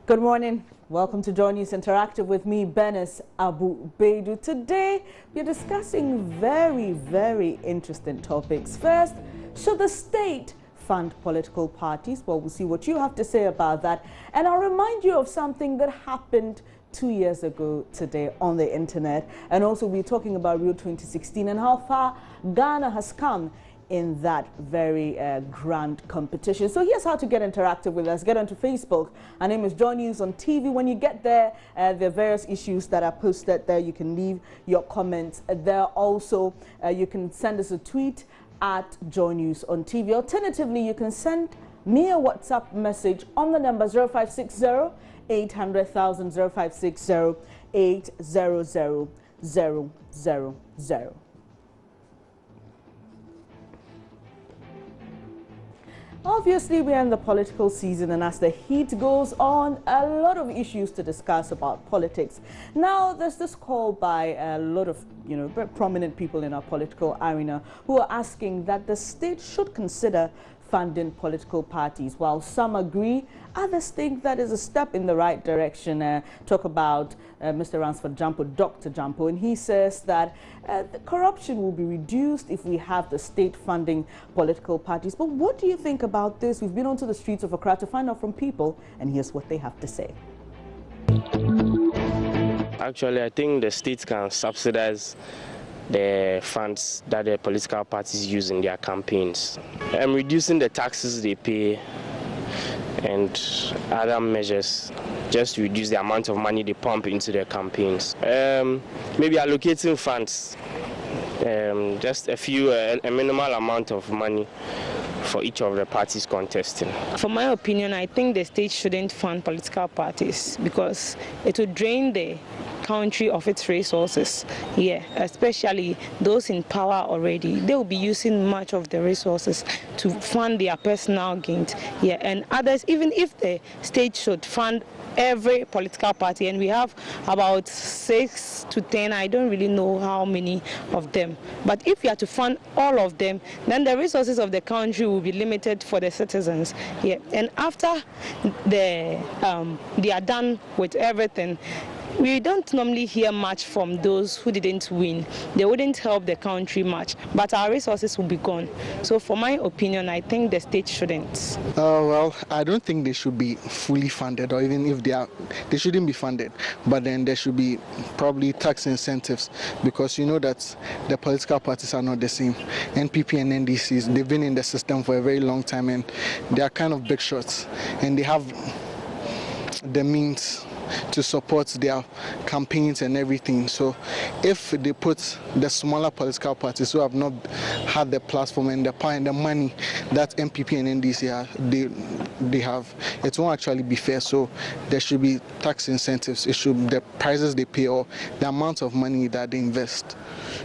Good morning. Welcome to Joy News Interactive with me, Benis Abu Beidu. Today, we're discussing very interesting topics. First, should the state fund political parties? Well, we'll see what you have to say about that. And I'll remind you of something that happened 2 years ago today on the internet. And also, we're talking about Rio 2016 and how far Ghana has come in that very grand competition. So here's how to get interactive with us. Get onto Facebook. Our name is Joy News on TV. When you get there, there are various issues that are posted there. You can leave your comments there. Also, you can send us a tweet at Joy News on TV. Alternatively, you can send me a WhatsApp message on the number 0560 800,000 0560 800 000. Obviously, we're in the political season, and as the heat goes on, a lot of issues to discuss about politics. Now, there's this call by a lot of, very prominent people in our political arena who are asking that the state should consider funding political parties. While some agree, others think that is a step in the right direction. Talk about Mr. Ransford Jampo, Dr. Jampo, and he says that the corruption will be reduced if we have the state funding political parties. But what do you think about this? We've been onto the streets of Accra to find out from people, and here's what they have to say. Actually, I think the state can subsidize the funds that the political parties use in their campaigns. Reducing the taxes they pay and other measures just to reduce the amount of money they pump into their campaigns. Maybe allocating funds, just a minimal amount of money for each of the parties contesting. For my opinion, I think the state shouldn't fund political parties because it would drain the country of its resources. Especially those in power already. They will be using much of the resources to fund their personal gains. And others, even if the state should fund every political party, and we have about 6 to 10, I don't really know how many of them. But if you are to fund all of them, then the resources of the country will be limited for the citizens. And after they are done with everything, we don't normally hear much from those who didn't win. They wouldn't help the country much, but our resources will be gone. So for my opinion, I think the state shouldn't. Well, I don't think they should be fully funded, or even if they shouldn't be funded. But then there should be probably tax incentives, because you know that the political parties are not the same. NPP and NDCs, they've been in the system for a very long time, and they are kind of big shots, and they have the means to support their campaigns and everything. So if they put the smaller political parties who have not had the platform and the power and the money that NPP and NDC they have, it won't actually be fair. So there should be tax incentives. It should, the prices they pay or the amount of money that they invest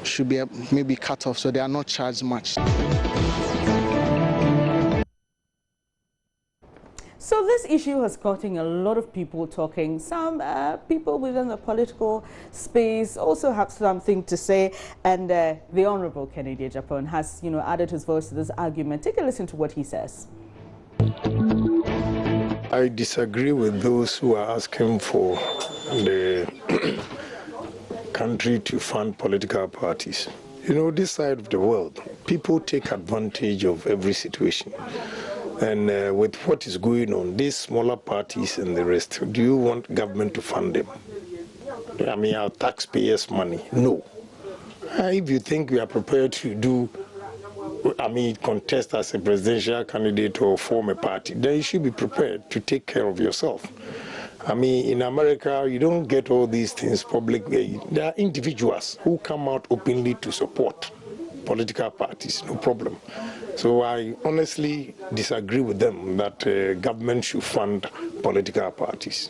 should be maybe cut off so they are not charged much. So this issue has gotten a lot of people talking. Some people within the political space also have something to say, and the Honorable Kennedy Agyapong has, added his voice to this argument. Take a listen to what he says. I disagree with those who are asking for the country to fund political parties. This side of the world, people take advantage of every situation. And with what is going on, these smaller parties and the rest, do you want government to fund them? I mean, our taxpayers' money? No. If you think we are prepared to contest as a presidential candidate or form a party, then you should be prepared to take care of yourself. I mean, in America, you don't get all these things publicly. There are individuals who come out openly to support political parties, no problem. So I honestly disagree with them that government should fund political parties.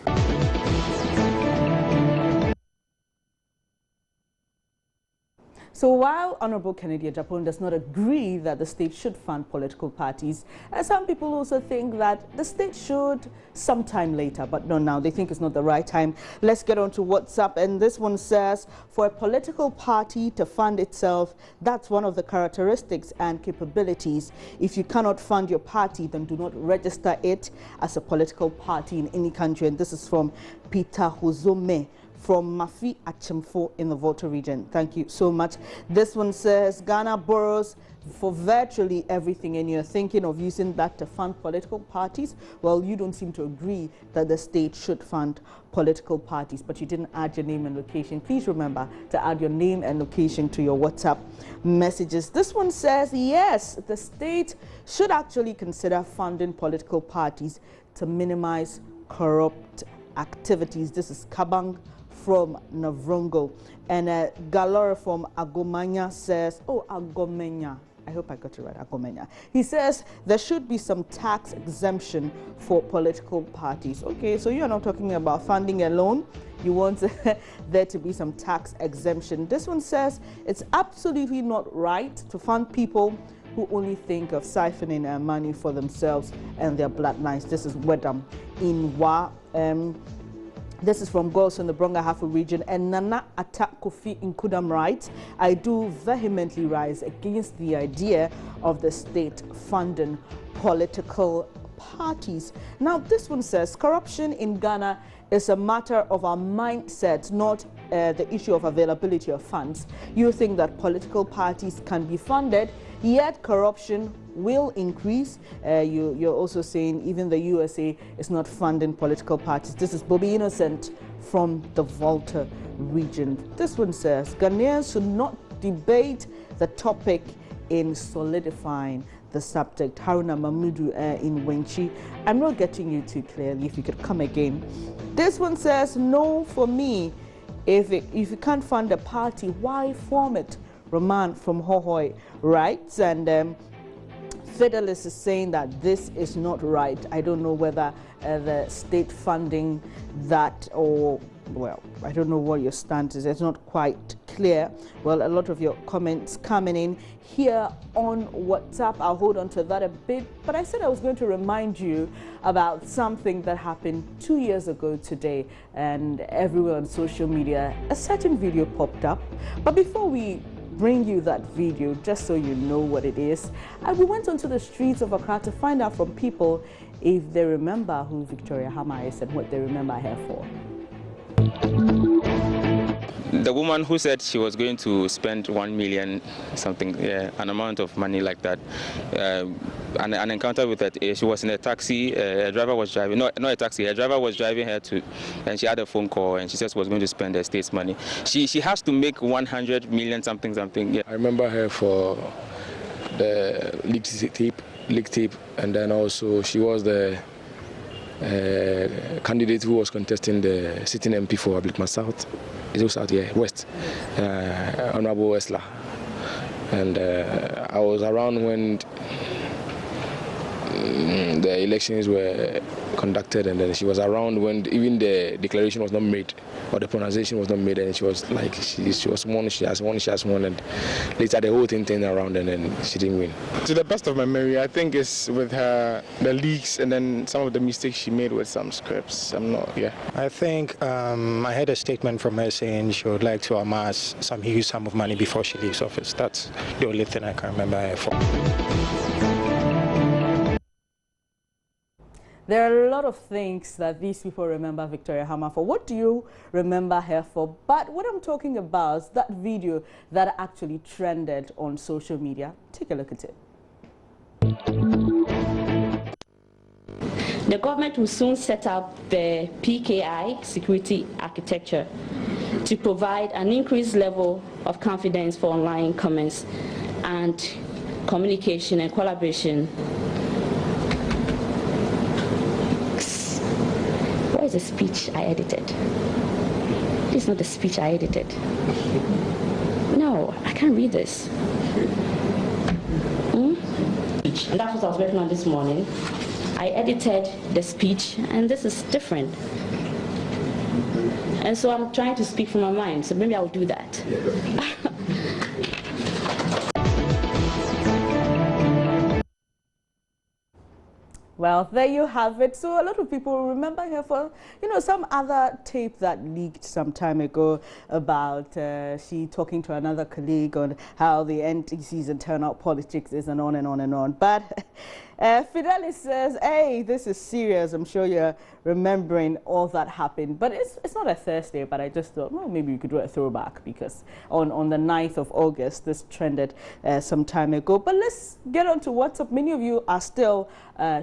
So while Honorable Kennedy Agyapong does not agree that the state should fund political parties, some people also think that the state should sometime later, but not now. They think it's not the right time. Let's get on to WhatsApp, and this one says, for a political party to fund itself, that's one of the characteristics and capabilities. If you cannot fund your party, then do not register it as a political party in any country. And this is from Peter Hozome from Mafi Achimfo in the Volta region. Thank you so much. This one says, Ghana borrows for virtually everything, and you're thinking of using that to fund political parties. Well, you don't seem to agree that the state should fund political parties, but you didn't add your name and location. Please remember to add your name and location to your WhatsApp messages. This one says, yes, the state should actually consider funding political parties to minimize corrupt activities. This is Kabang from Navrongo. And Galore from Agomanya says, oh, Agomenya. I hope I got it right, Agomenya. He says there should be some tax exemption for political parties. Okay, so you're not talking about funding alone. You want there to be some tax exemption. This one says it's absolutely not right to fund people who only think of siphoning money for themselves and their bloodlines. This is Wedam in Wa. This is from Girls in the Bronga Hafu region. And Nana Attack Kofi in Kudam writes, I do vehemently rise against the idea of the state funding political parties. Now, this one says corruption in Ghana is a matter of our mindset, not the issue of availability of funds. You think that political parties can be funded, yet corruption will increase. You're also saying even the USA is not funding political parties. This is Bobby Innocent from the Volta region. This one says Ghanaians should not debate the topic in solidifying the subject. Haruna Mamudu in Wenchi. I'm not getting you too clearly. If you could come again. This one says no for me. If you can't fund a party, why form it? Roman from Hohoi writes, and Fidelis is saying that this is not right. I don't know whether the state funding that, or, well, I don't know what your stance is. It's not quite clear. Well, a lot of your comments coming in here on WhatsApp. I'll hold on to that a bit. But I said I was going to remind you about something that happened 2 years ago today, and everywhere on social media, a certain video popped up. But before we bring you that video, just so you know what it is, we went onto the streets of Accra to find out from people if they remember who Victoria Hammer is and what they remember her for. The woman who said she was going to spend 1 million something, an amount of money like that, an encounter with that. She was in a taxi. A driver was driving, not a taxi. A driver was driving her to, and she had a phone call, and she said she was going to spend the state's money. She has to make 100 million something. Yeah. I remember her for the leak tape, and then also she was the candidate who was contesting the sitting MP for Ablikman South. It was out here, West, Honorable Westler. And I was around when the elections were conducted, and then she was around when even the declaration was not made, or the pronunciation was not made, and she was like, she has won, and later the whole thing turned around, and then she didn't win. To the best of my memory, I think it's with her, the leaks, and then some of the mistakes she made with some scripts. I'm not, yeah. I think I had a statement from her saying she would like to amass some huge sum of money before she leaves office. That's the only thing I can remember her for. There are a lot of things that these people remember Victoria Hammer for. What do you remember her for? But what I'm talking about is that video that actually trended on social media. Take a look at it. The government will soon set up the PKI security architecture to provide an increased level of confidence for online commerce and communication and collaboration. Where is the speech I edited? This is not the speech I edited. No, I can't read this. And that's what I was working on this morning. I edited the speech, and this is different. And so I'm trying to speak from my mind, so maybe I'll do that. Well, there you have it. So a lot of people remember her for, some other tape that leaked some time ago about she talking to another colleague on how the NDC's internal politics is and on and on and on. But Fidelis says, hey, this is serious. I'm sure you're remembering all that happened. But it's not a Thursday, but I just thought, well, maybe we could do a throwback because on the 9th of August, this trended some time ago. But let's get on to WhatsApp. Many of you are still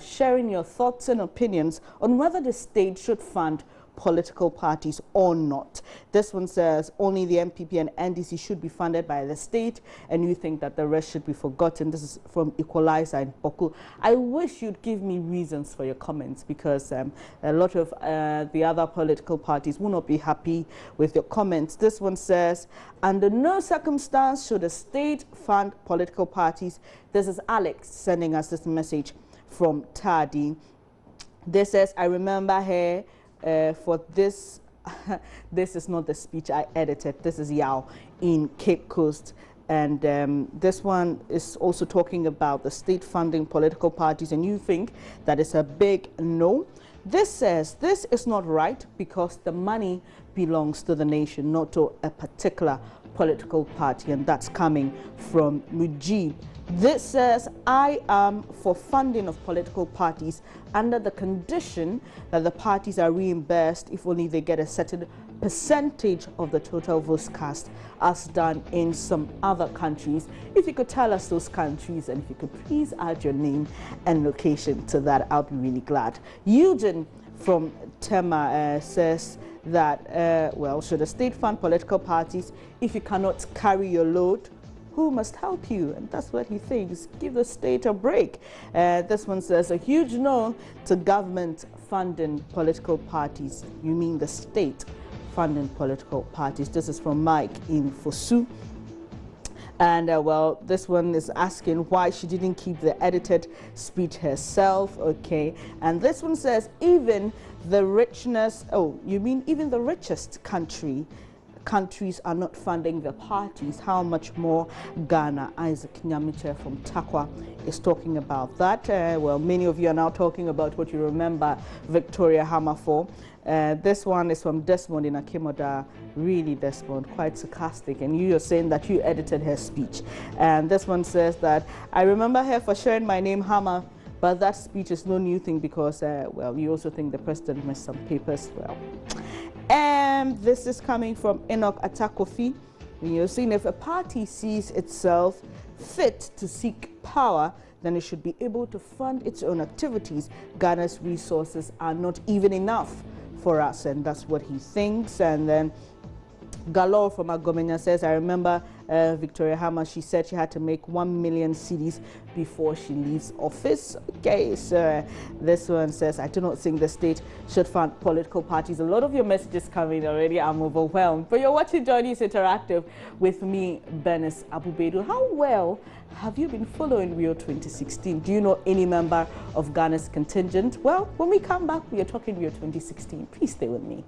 sharing your thoughts and opinions on whether the state should fund political parties or not. This one says only the MPP and NDC should be funded by the state, and you think that the rest should be forgotten. This is from Equalizer in Boku. I wish you'd give me reasons for your comments, because a lot of the other political parties will not be happy with your comments. This one says, under no circumstance should the state fund political parties. This is Alex sending us this message from Tadi. This says, I remember her for this. This is not the speech I edited. This is Yao in Cape Coast. And this one is also talking about the state funding political parties, and you think that is a big no. This says this is not right because the money belongs to the nation, not to a particular political party, and that's coming from Mujib. This says, I am for funding of political parties under the condition that the parties are reimbursed if only they get a certain percentage of the total votes cast, as done in some other countries. If you could tell us those countries, and if you could please add your name and location to that, I'll be really glad. Eugene from Tema says that, well, should the state fund political parties if you cannot carry your load? Who must help you? And that's what he thinks. Give the state a break. This one says a huge no to government funding political parties. You mean the state funding political parties? This is from Mike in Fosu. And well, this one is asking why she didn't keep the edited speech herself. Okay. And this one says even the richness, oh, you mean even the richest countries are not funding the parties. How much more Ghana? Isaac Nyamiche from Takwa is talking about that. Well, many of you are now talking about what you remember Victoria Hammer for. This one is from Desmond in Akimoda. Really, Desmond, quite sarcastic. And you're saying that you edited her speech. And this one says that I remember her for sharing my name, Hammer, but that speech is no new thing because, well, you also think the president missed some papers. Well, and this is coming from Enoch Atakofi. You're saying if a party sees itself fit to seek power, then it should be able to fund its own activities. Ghana's resources are not even enough for us, and that's what he thinks. And then Galore from Agomenya says, I remember Victoria Hammer, she said she had to make 1 million cedis before she leaves office. Okay, so this one says, I do not think the state should fund political parties. A lot of your messages coming already. I'm overwhelmed. But you're watching Joy News Interactive with me, Bernice Abubedu. How well have you been following Rio 2016? Do you know any member of Ghana's contingent? Well, when we come back, we are talking Rio 2016. Please stay with me.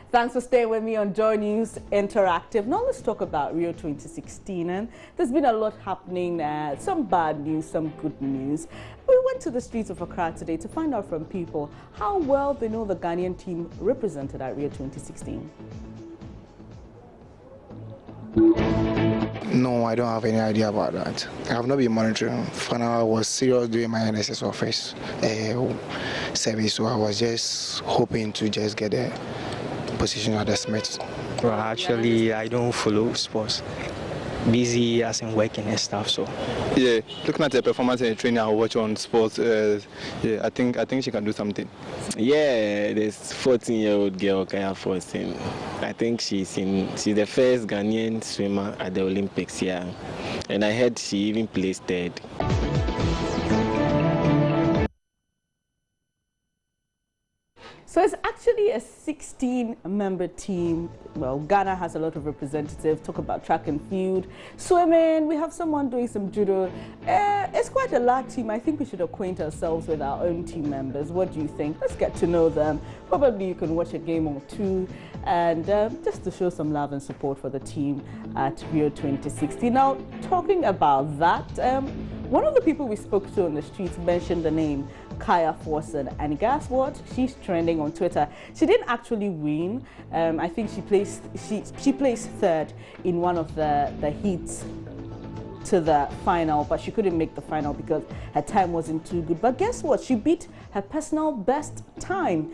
Thanks for staying with me on Joy News Interactive. Now let's talk about Rio 2016. And there's been a lot happening, some bad news, some good news. We went to the streets of Accra today to find out from people how well they know the Ghanaian team represented at Rio 2016. No, I don't have any idea about that. I have not been monitoring. For now, I was serious doing my NSS office service, so I was just hoping to just get a position at the Smiths. Well, actually, I don't follow sports. Busy as in working and stuff. So yeah, looking at the performance and the training I watch on sports, yeah, I think she can do something. Yeah, this 14-year-old girl, Kaya 14. I think she's the first Ghanaian swimmer at the Olympics. Yeah, and I heard she even placed third. So it's actually a 16-member team. Well, Ghana has a lot of representatives. Talk about track and field, swimming. We have someone doing some judo. It's quite a large team. I think we should acquaint ourselves with our own team members. What do you think? Let's get to know them. Probably you can watch a game or two, and just to show some love and support for the team at Rio 2016. Now, talking about that, one of the people we spoke to on the streets mentioned the name Kaya Forson, and guess what? She's trending on Twitter. She didn't actually win. I think she placed third in one of the heats to the final, but she couldn't make the final because her time wasn't too good. But guess what? She beat her personal best time.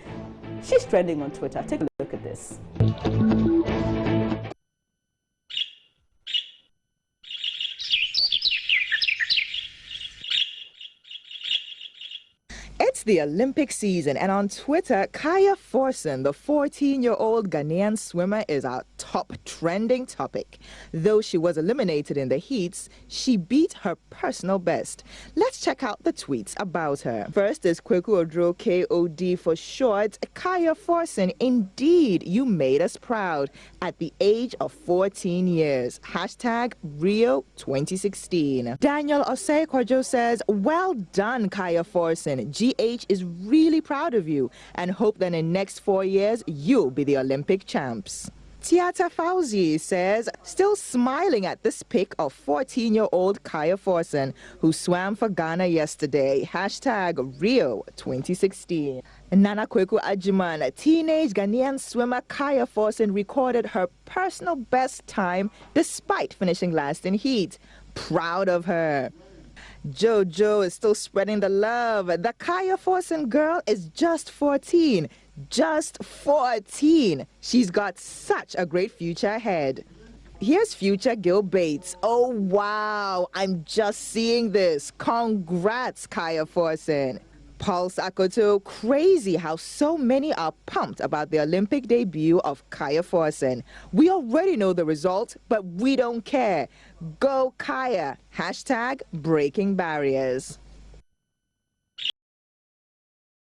She's trending on Twitter. Take a look at this. It's the Olympic season, and on Twitter, Kaya Forson, the 14-year-old Ghanaian swimmer, is our top trending topic. Though she was eliminated in the heats, she beat her personal best. Let's check out the tweets about her. First is Kweku Odro, KOD for short. Kaya Forson, indeed, you made us proud at the age of 14 years. Hashtag Rio 2016. Daniel Osei says, well done, Kaya Forson. GH is really proud of you and hope that in the next 4 years, you'll be the Olympic champs. Tiata Fauzi says, still smiling at this pic of 14-year-old Kaya Forson, who swam for Ghana yesterday. Hashtag Rio 2016. Nana Kweku Ajiman, teenage Ghanaian swimmer Kaya Forson recorded her personal best time despite finishing last in heat. Proud of her. Jojo is still spreading the love. The Kaya Forson girl is just 14. Just 14. She's got such a great future ahead. Here's future Gil Bates. Oh, wow. I'm just seeing this. Congrats, Kaya Forson. Pulse Akoto, crazy how so many are pumped about the Olympic debut of Kaya Forson. We already know the result, but we don't care. Go Kaya. Hashtag breaking barriers.